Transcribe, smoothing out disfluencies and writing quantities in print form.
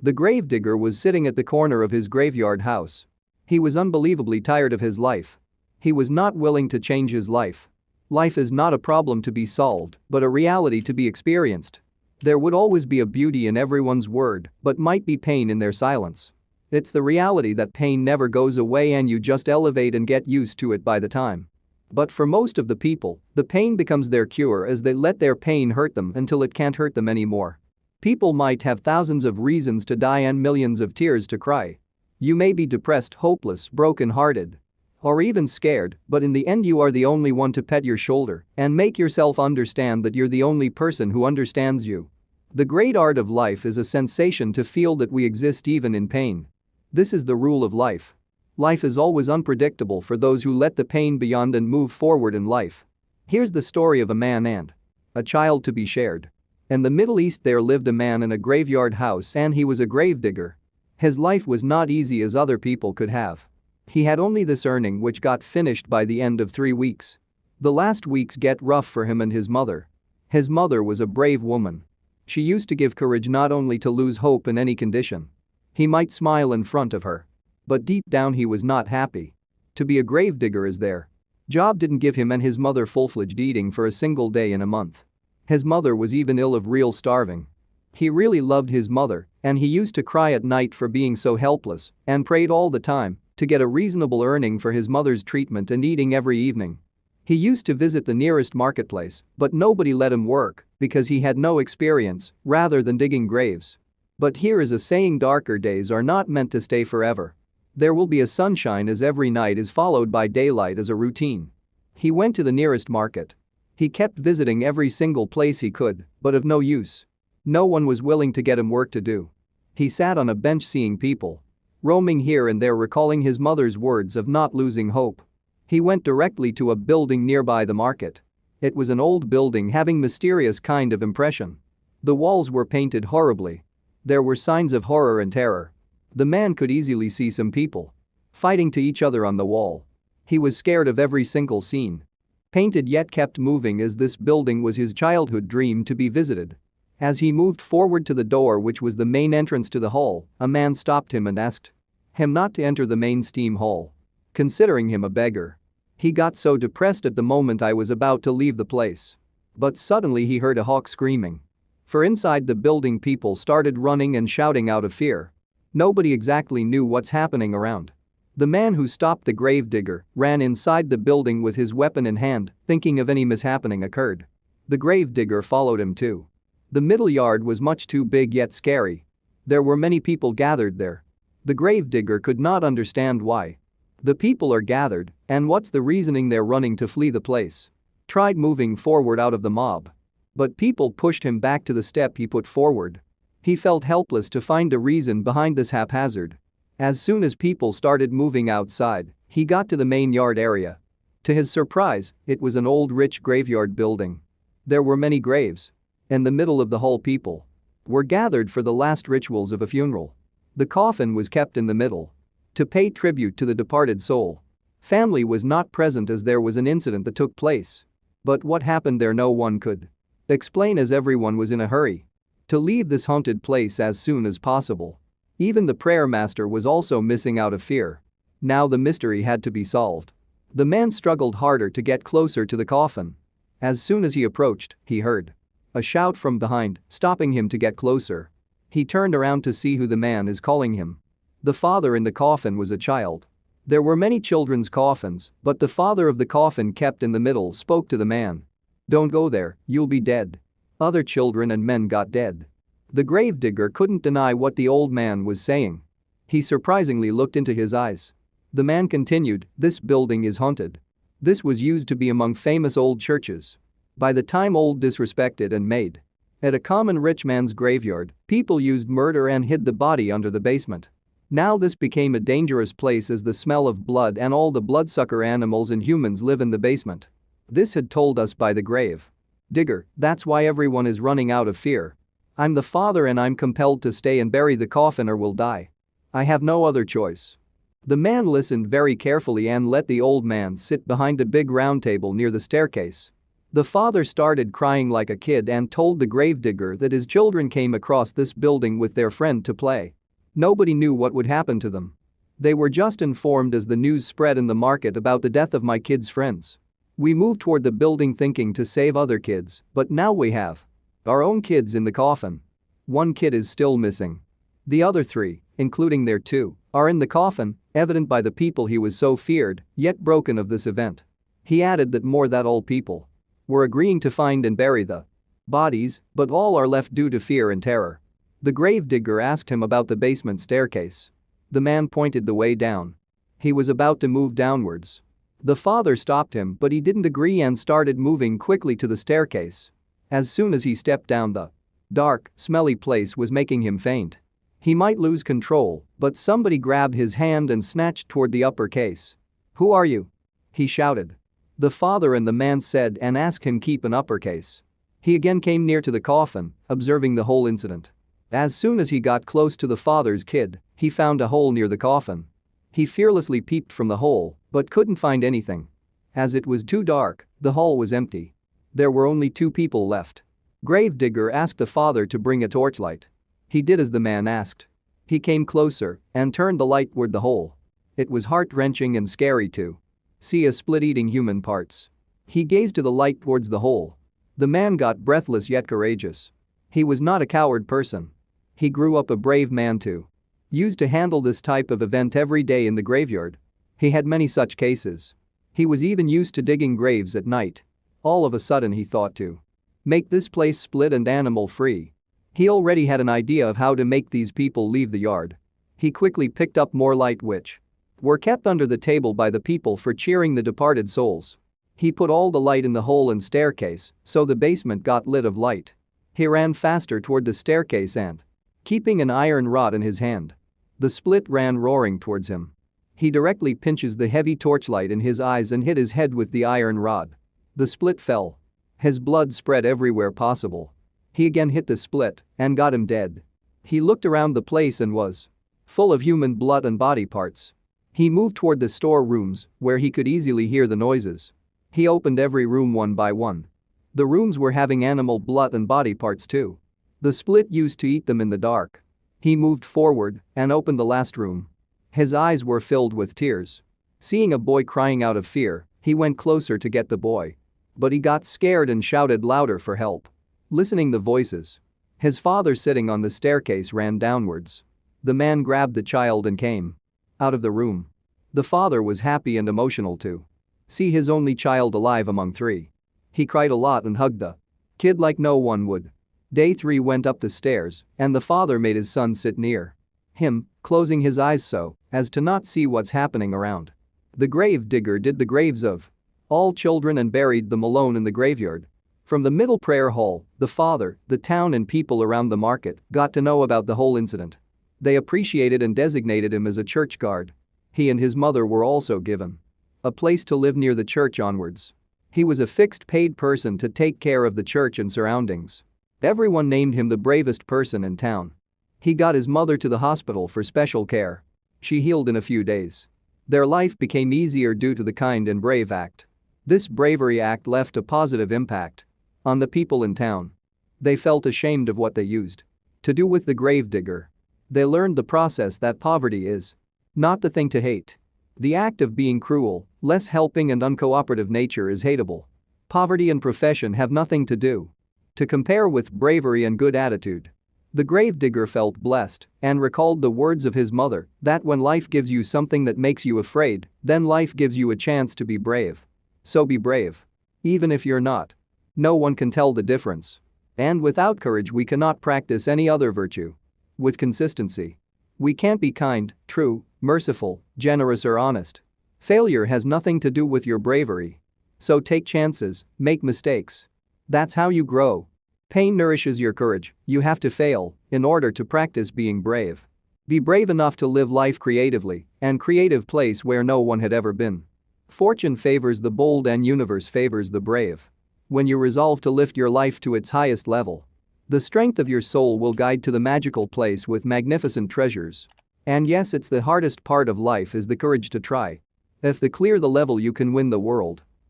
The gravedigger was sitting at the corner of his graveyard house. He was unbelievably tired of his life. He was not willing to change his life. Life is not a problem to be solved, but a reality to be experienced. There would always be a beauty in everyone's word, but might be pain in their silence. It's the reality that pain never goes away and you just elevate and get used to it by the time. But for most of the people, the pain becomes their cure as they let their pain hurt them until it can't hurt them anymore. People might have thousands of reasons to die and millions of tears to cry. You may be depressed, hopeless, broken-hearted, or even scared, but in the end you are the only one to pet your shoulder and make yourself understand that you're the only person who understands you. The great art of life is a sensation to feel that we exist even in pain. This is the rule of life. Life is always unpredictable for those who let the pain beyond and move forward in life. Here's the story of a man and a child to be shared. In the Middle East there lived a man in a graveyard house and he was a gravedigger. His life was not easy as other people could have. He had only this earning which got finished by the end of 3 weeks. The last weeks get rough for him and his mother. His mother was a brave woman. She used to give courage not only to lose hope in any condition. He might smile in front of her, but deep down he was not happy. To be a gravedigger is their job didn't give him and his mother full-fledged eating for a single day in a month. His mother was even ill of real starving. He really loved his mother and he used to cry at night for being so helpless and prayed all the time to get a reasonable earning for his mother's treatment and eating every evening. He used to visit the nearest marketplace, but nobody let him work because he had no experience rather than digging graves. But here is a saying: darker days are not meant to stay forever. There will be a sunshine as every night is followed by daylight as a routine. He went to the nearest market. He kept visiting every single place he could, but of no use. No one was willing to get him work to do. He sat on a bench seeing people roaming here and there, recalling his mother's words of not losing hope. He went directly to a building nearby the market. It was an old building having mysterious kind of impression. The walls were painted horribly. There were signs of horror and terror. The man could easily see some people fighting to each other on the wall. He was scared of every single scene. Painted yet kept moving as this building was his childhood dream to be visited. As he moved forward to the door, which was the main entrance to the hall, a man stopped him and asked him not to enter the main steam hall, considering him a beggar. He got so depressed at the moment I was about to leave the place. But suddenly he heard a hawk screaming. For inside the building people started running and shouting out of fear. Nobody exactly knew what's happening around. The man who stopped the gravedigger ran inside the building with his weapon in hand, thinking of any mishappening occurred. The gravedigger followed him too. The middle yard was much too big yet scary. There were many people gathered there. The gravedigger could not understand why. The people are gathered, and what's the reasoning they're running to flee the place? Tried moving forward out of the mob. But people pushed him back to the step he put forward. He felt helpless to find a reason behind this haphazard. As soon as people started moving outside, he got to the main yard area. To his surprise, it was an old rich graveyard building. There were many graves. In the middle of the hall, people were gathered for the last rituals of a funeral. The coffin was kept in the middle to pay tribute to the departed soul. Family was not present as there was an incident that took place. But what happened there no one could explain as everyone was in a hurry to leave this haunted place as soon as possible. Even the prayer master was also missing out of fear. Now the mystery had to be solved. The man struggled harder to get closer to the coffin. As soon as he approached, he heard a shout from behind, stopping him to get closer. He turned around to see who the man is calling him. The father in the coffin was a child. There were many children's coffins, but the father of the coffin kept in the middle spoke to the man. "Don't go there, you'll be dead." Other children and men got dead. The gravedigger couldn't deny what the old man was saying. He surprisingly looked into his eyes. The man continued, "This building is haunted. This was used to be among famous old churches. By the time old, disrespected and made at a common rich man's graveyard, people used murder and hid the body under the basement. Now this became a dangerous place as the smell of blood and all the bloodsucker animals and humans live in the basement. This had told us by the grave digger, that's why everyone is running out of fear. I'm the father and I'm compelled to stay and bury the coffin or will die. I have no other choice." The man listened very carefully and let the old man sit behind a big round table near the staircase. The father started crying like a kid and told the gravedigger that his children came across this building with their friend to play. Nobody knew what would happen to them. They were just informed as the news spread in the market about the death of my kids' friends. We moved toward the building thinking to save other kids, but now we have our own kids in the coffin. One kid is still missing. The other three, including their two, are in the coffin, evident by the people he was so feared, yet broken of this event. He added that more that all people were agreeing to find and bury the bodies, but all are left due to fear and terror. The gravedigger asked him about the basement staircase. The man pointed the way down. He was about to move downwards. The father stopped him, but he didn't agree and started moving quickly to the staircase. As soon as he stepped down, the dark, smelly place was making him faint. He might lose control, but somebody grabbed his hand and snatched toward the upper case. "Who are you?" he shouted. The father and the man said and asked him keep an uppercase. He again came near to the coffin, observing the whole incident. As soon as he got close to the father's kid, he found a hole near the coffin. He fearlessly peeped from the hole, but couldn't find anything. As it was too dark, the hole was empty. There were only two people left. Gravedigger asked the father to bring a torchlight. He did as the man asked. He came closer and turned the light toward the hole. It was heart-wrenching and scary to see a split eating human parts. He gazed to the light towards the hole. The man got breathless yet courageous. He was not a coward person. He grew up a brave man too. Used to handle this type of event every day in the graveyard. He had many such cases. He was even used to digging graves at night. All of a sudden he thought to make this place split and animal free. He already had an idea of how to make these people leave the yard. He quickly picked up more light which were kept under the table by the people for cheering the departed souls. He put all the light in the hole and staircase, so the basement got lit of light. He ran faster toward the staircase and, keeping an iron rod in his hand, the split ran roaring towards him. He directly pinches the heavy torchlight in his eyes and hit his head with the iron rod. The split fell. His blood spread everywhere possible. He again hit the split and got him dead. He looked around the place and was full of human blood and body parts. He moved toward the storerooms where he could easily hear the noises. He opened every room one by one. The rooms were having animal blood and body parts too. The split used to eat them in the dark. He moved forward and opened the last room. His eyes were filled with tears. Seeing a boy crying out of fear, he went closer to get the boy. But he got scared and shouted louder for help. Listening the voices, his father sitting on the staircase ran downwards. The man grabbed the child and came out of the room. The father was happy and emotional to see his only child alive among three. He cried a lot and hugged the kid like no one would. Day 3 went up the stairs and the father made his son sit near him, closing his eyes so as to not see what's happening around. The gravedigger did the graves of all children and buried them alone in the graveyard. From the middle prayer hall, the father, the town and people around the market got to know about the whole incident. They appreciated and designated him as a church guard. He and his mother were also given a place to live near the church onwards. He was a fixed paid person to take care of the church and surroundings. Everyone named him the bravest person in town. He got his mother to the hospital for special care. She healed in a few days. Their life became easier due to the kind and brave act. This bravery act left a positive impact on the people in town. They felt ashamed of what they used to do with the gravedigger. They learned the process that poverty is not the thing to hate. The act of being cruel, less helping and uncooperative nature is hateable. Poverty and profession have nothing to compare with bravery and good attitude. The gravedigger felt blessed and recalled the words of his mother that when life gives you something that makes you afraid, then life gives you a chance to be brave. So be brave. Even if you're not. No one can tell the difference. And without courage we cannot practice any other virtue. With consistency, we can't be kind, true, merciful, generous or honest. Failure has nothing to do with your bravery. So take chances, make mistakes. That's how you grow. Pain nourishes your courage. You have to fail in order to practice being brave. Be brave enough to live life creatively and creative place where no one had ever been. Fortune favors the bold and universe favors the brave. When you resolve to lift your life to its highest level, the strength of your soul will guide to the magical place with magnificent treasures. And yes, it's the hardest part of life is the courage to try. If the clear the level you can win the world.